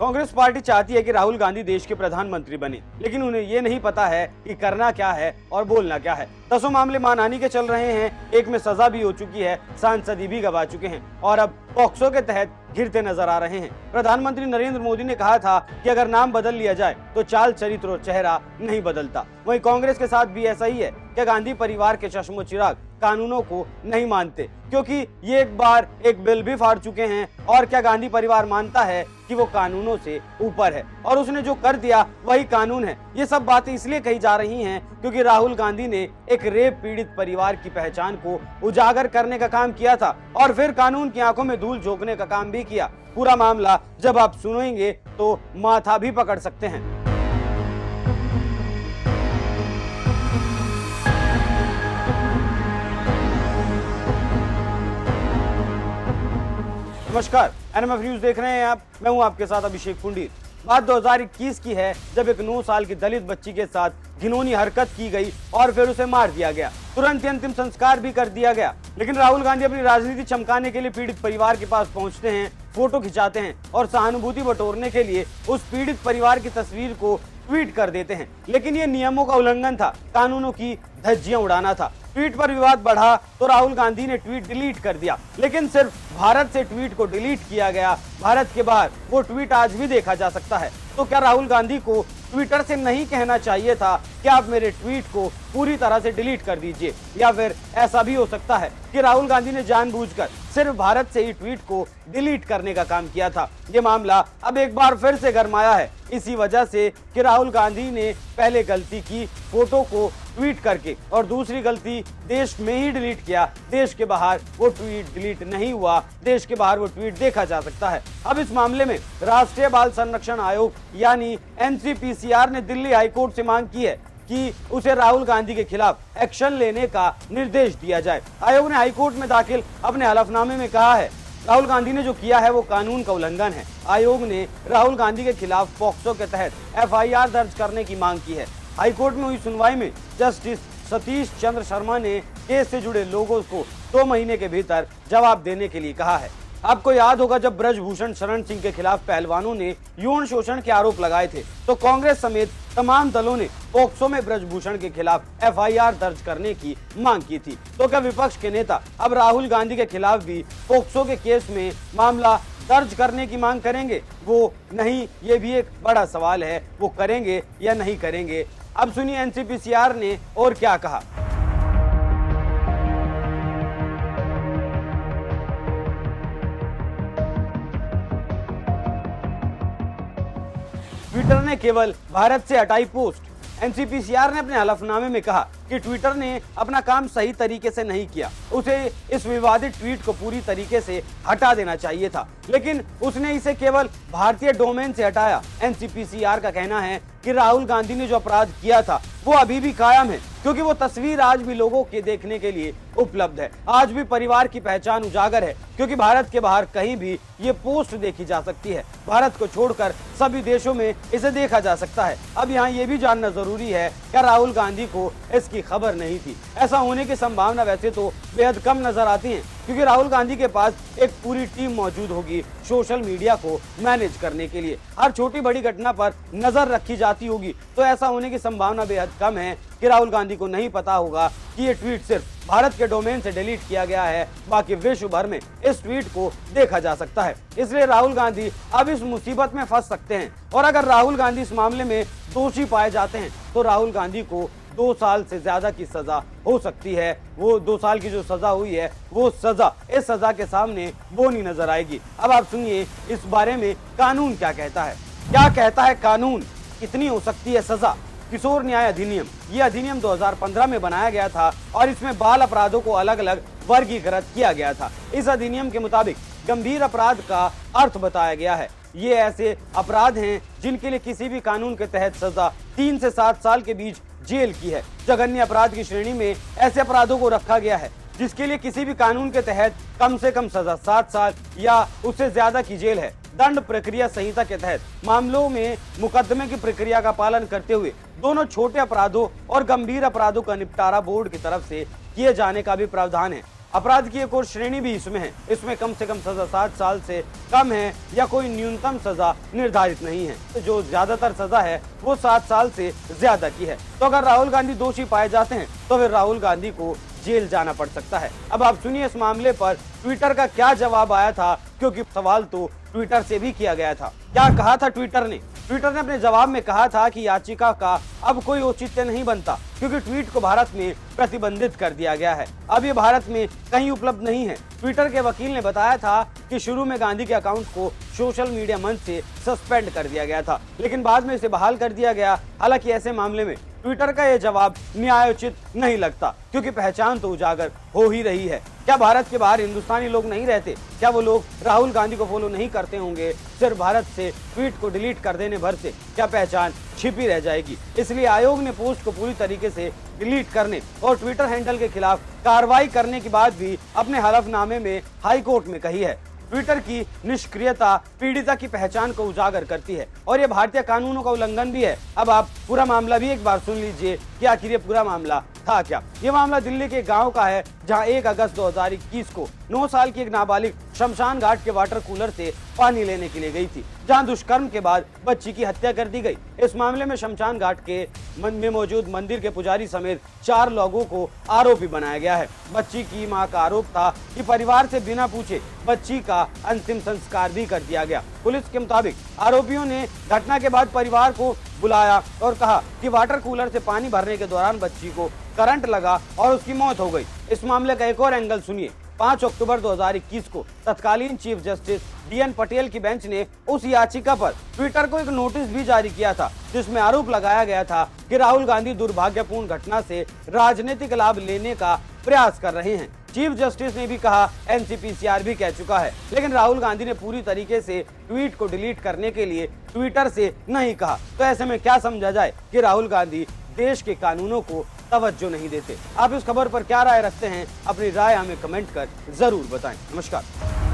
Congress party चाहती है कि राहुल गांधी देश के प्रधानमंत्री बने, लेकिन उन्हें ये नहीं पता है कि करना क्या है और बोलना क्या है। 10 मामले मानहानि के चल रहे हैं, एक में सजा भी हो चुकी है, सांसद भी गवा चुके हैं और अब पॉक्सो के तहत घिरते नजर आ रहे हैं। प्रधानमंत्री नरेंद्र मोदी ने कहा था कि अगर नाम बदल लिया जाए तो चाल, चरित्र और चेहरा नहीं बदलता। वहीं कांग्रेस के साथ भी ऐसा ही है कि गांधी परिवार के चश्मो चिराग कानूनों को नहीं मानते, क्योंकि ये एक बार एक बिल भी फाड़ चुके हैं। और क्या गांधी परिवार मानता है कि वो कानूनों से ऊपर है और उसने जो कर दिया वही कानून है? ये सब बातें इसलिए कही जा रही हैं क्योंकि राहुल गांधी ने एक रेप पीड़ित परिवार की पहचान को उजागर करने का काम किया था और फिर कानून की आंखों में धूल झोंकने का काम भी किया। पूरा मामला जब आप सुनेंगे तो माथा भी पकड़ सकते हैं। नमस्कार, एनएमएफ न्यूज देख रहे हैं आप। मैं हूं आपके साथ अभिषेक पुंडीर। बात 2021 की है, जब एक 9 साल की दलित बच्ची के साथ घिनौनी हरकत की गई और फिर उसे मार दिया गया। तुरंत ही अंतिम संस्कार भी कर दिया गया। लेकिन राहुल गांधी अपनी राजनीति चमकाने के लिए पीड़ित परिवार के पास पहुंचते हैं, फोटो खिंचाते हैं और सहानुभूति बटोरने के लिए उस पीड़ित परिवार की तस्वीर को ट्वीट कर देते हैं। लेकिन ये नियमों का उल्लंघन था, कानूनों की धज्जियां उड़ाना था। ट्वीट पर विवाद बढ़ा तो राहुल गांधी ने ट्वीट डिलीट कर दिया, लेकिन सिर्फ भारत से ट्वीट को डिलीट किया गया। भारत के बाहर वो ट्वीट आज भी देखा जा सकता है। तो क्या राहुल गांधी को ट्विटर से नहीं कहना चाहिए था कि आप मेरे ट्वीट को पूरी तरह से डिलीट कर दीजिए? या फिर ऐसा भी हो सकता है कि राहुल गांधी ने जानबूझकर सिर्फ भारत से ही ट्वीट को डिलीट करने का काम किया था? ये मामला अब एक बार फिर से गरमाया है, इसी वजह से कि राहुल गांधी ने पहले गलती की फोटो को ट्वीट करके और दूसरी गलती देश में ही डिलीट किया। देश के बाहर वो ट्वीट डिलीट नहीं हुआ, देश के बाहर वो ट्वीट देखा जा सकता है। अब इस मामले में राष्ट्रीय बाल संरक्षण आयोग यानी एनसीपीसीआर ने दिल्ली हाईकोर्ट से मांग की है कि उसे राहुल गांधी के खिलाफ एक्शन लेने का निर्देश दिया जाए। आयोग ने हाईकोर्ट में दाखिल अपने हलफनामे में कहा है, राहुल गांधी ने जो किया है वो कानून का उल्लंघन है। आयोग ने राहुल गांधी के खिलाफ पॉक्सो के तहत एफआईआर दर्ज करने की मांग की है। हाईकोर्ट में हुई सुनवाई में जस्टिस सतीश चंद्र शर्मा ने केस से जुड़े लोगों को 2 महीने के भीतर जवाब देने के लिए कहा है। आपको याद होगा, जब ब्रजभूषण शरण सिंह के खिलाफ पहलवानों ने यौन शोषण के आरोप लगाए थे तो कांग्रेस समेत तमाम दलों ने पॉक्सो में ब्रजभूषण के खिलाफ एफआईआर दर्ज करने की मांग की थी। तो क्या विपक्ष के नेता अब राहुल गांधी के खिलाफ भी पॉक्सो के केस में मामला दर्ज करने की मांग करेंगे? वो नहीं, ये भी एक बड़ा सवाल है, वो करेंगे या नहीं करेंगे? अब सुनिए एनसीपीसीआर ने और क्या कहा। ट्विटर ने केवल भारत से हटाई पोस्ट। एनसीपीसीआर ने अपने हलफनामे में कहा कि ट्विटर ने अपना काम सही तरीके से नहीं किया, उसे इस विवादित ट्वीट को पूरी तरीके से हटा देना चाहिए था, लेकिन उसने इसे केवल भारतीय डोमेन से हटाया। एनसीपीसीआर का कहना है कि राहुल गांधी ने जो अपराध किया था वो अभी भी कायम है, क्योंकि वो तस्वीर आज भी लोगों के देखने के लिए उपलब्ध है। आज भी परिवार की पहचान उजागर है, क्योंकि भारत के बाहर कहीं भी ये पोस्ट देखी जा सकती है। भारत को छोड़कर सभी देशों में इसे देखा जा सकता है। अब यहाँ ये भी जानना जरूरी है क्या राहुल गांधी को इसकी खबर नहीं थी? ऐसा होने की संभावना वैसे तो बेहद कम नजर आती है, क्योंकि राहुल गांधी के पास एक पूरी टीम मौजूद होगी सोशल मीडिया को मैनेज करने के लिए। हर छोटी बड़ी घटना पर नजर रखी जाती होगी, तो ऐसा होने की संभावना बेहद कम है कि राहुल गांधी को नहीं पता होगा कि ये ट्वीट सिर्फ भारत के डोमेन से डिलीट किया गया है, बाकी विश्व भर में इस ट्वीट को देखा जा सकता है। इसलिए राहुल गांधी अब इस मुसीबत में फंस सकते हैं और अगर राहुल गांधी इस मामले में दोषी पाए जाते हैं तो राहुल गांधी को 2 साल से ज्यादा की सजा हो सकती है। वो 2 साल की जो सजा हुई है वो सजा इस सजा के सामने वो नहीं नजर आएगी। अब आप सुनिए इस बारे में कानून क्या कहता है। क्या कहता है कानून? कितनी हो सकती है सजा? किशोर न्याय अधिनियम, ये अधिनियम 2015 में बनाया गया था और इसमें बाल अपराधों को अलग अलग वर्गीकृत किया गया था। इस अधिनियम के मुताबिक गंभीर अपराध का अर्थ बताया गया है। ये ऐसे अपराध हैं जिनके लिए किसी भी कानून के तहत सजा 3 से 7 साल के बीच जेल की है। जघन्य अपराध की श्रेणी में ऐसे अपराधों को रखा गया है जिसके लिए किसी भी कानून के तहत कम से कम सजा 7 साल या उससे ज्यादा की जेल है। दंड प्रक्रिया संहिता के तहत मामलों में मुकदमे की प्रक्रिया का पालन करते हुए दोनों छोटे अपराधों और गंभीर अपराधों का निपटारा बोर्ड की तरफ से किए जाने का भी प्रावधान है। अपराध की एक और श्रेणी भी इसमें है। इसमें कम से कम सजा 7 साल से कम है या कोई न्यूनतम सजा निर्धारित नहीं है। तो जो ज्यादातर सजा है वो 7 साल से ज्यादा की है। तो अगर राहुल गांधी दोषी पाए जाते हैं तो फिर राहुल गांधी को जेल जाना पड़ सकता है। अब आप सुनिए इस मामले पर ट्विटर का क्या जवाब आया था, क्योंकि सवाल तो ट्विटर से भी किया गया था। क्या कहा था ट्विटर ने? ट्विटर ने अपने जवाब में कहा था कि याचिका का अब कोई औचित्य नहीं बनता, क्योंकि ट्वीट को भारत में प्रतिबंधित कर दिया गया है। अब ये भारत में कहीं उपलब्ध नहीं है। ट्विटर के वकील ने बताया था कि शुरू में गांधी के अकाउंट को सोशल मीडिया मंच से सस्पेंड कर दिया गया था, लेकिन बाद में इसे बहाल कर दिया गया। हालांकि ऐसे मामले में ट्विटर का यह जवाब न्यायोचित नहीं लगता, क्योंकि पहचान तो उजागर हो ही रही है। क्या भारत के बाहर हिंदुस्तानी लोग नहीं रहते? क्या वो लोग राहुल गांधी को फॉलो नहीं करते होंगे? सिर्फ भारत से ट्वीट को डिलीट कर देने भर से क्या पहचान छिपी रह जाएगी? इसलिए आयोग ने पोस्ट को पूरी तरीके से डिलीट करने और ट्विटर हैंडल के खिलाफ कार्रवाई करने की बात भी अपने हलफनामे में हाई कोर्ट में कही है। ट्विटर की निष्क्रियता पीड़िता की पहचान को उजागर करती है और ये भारतीय कानूनों का उल्लंघन भी है। अब आप पूरा मामला भी एक बार सुन लीजिए कि आखिर ये पूरा मामला था क्या। ये मामला दिल्ली के गांव का है, जहां 1 अगस्त 2021 को 9 साल की एक नाबालिग शमशान घाट के वाटर कूलर से पानी लेने के लिए गई थी, जहां दुष्कर्म के बाद बच्ची की हत्या कर दी गई। इस मामले में शमशान घाट के में मौजूद मंदिर के पुजारी समेत 4 लोगों को आरोपी बनाया गया है। बच्ची की मां का आरोप था कि परिवार से बिना पूछे बच्ची का अंतिम संस्कार भी कर दिया गया। पुलिस के मुताबिक आरोपियों ने घटना के बाद परिवार को बुलाया और कहा कि वाटर कूलर से पानी भरने के दौरान बच्ची को करंट लगा और उसकी मौत हो गई। इस मामले का एक और एंगल सुनिए। 5 अक्टूबर 2021 को तत्कालीन चीफ जस्टिस DN पटेल की बेंच ने उस याचिका पर ट्विटर को एक नोटिस भी जारी किया था, जिसमें आरोप लगाया गया था कि राहुल गांधी दुर्भाग्यपूर्ण घटना से राजनीतिक लाभ लेने का प्रयास कर रहे हैं। चीफ जस्टिस ने भी कहा, NCPCR भी कह चुका है, लेकिन राहुल गांधी ने पूरी तरीके से ट्वीट को डिलीट करने के लिए ट्विटर से नहीं कहा। तो ऐसे में क्या समझा जाए कि राहुल गांधी देश के कानूनों को तवज्जो नहीं देते। आप इस खबर पर क्या राय रखते हैं? अपनी राय हमें कमेंट कर जरूर बताएं। नमस्कार।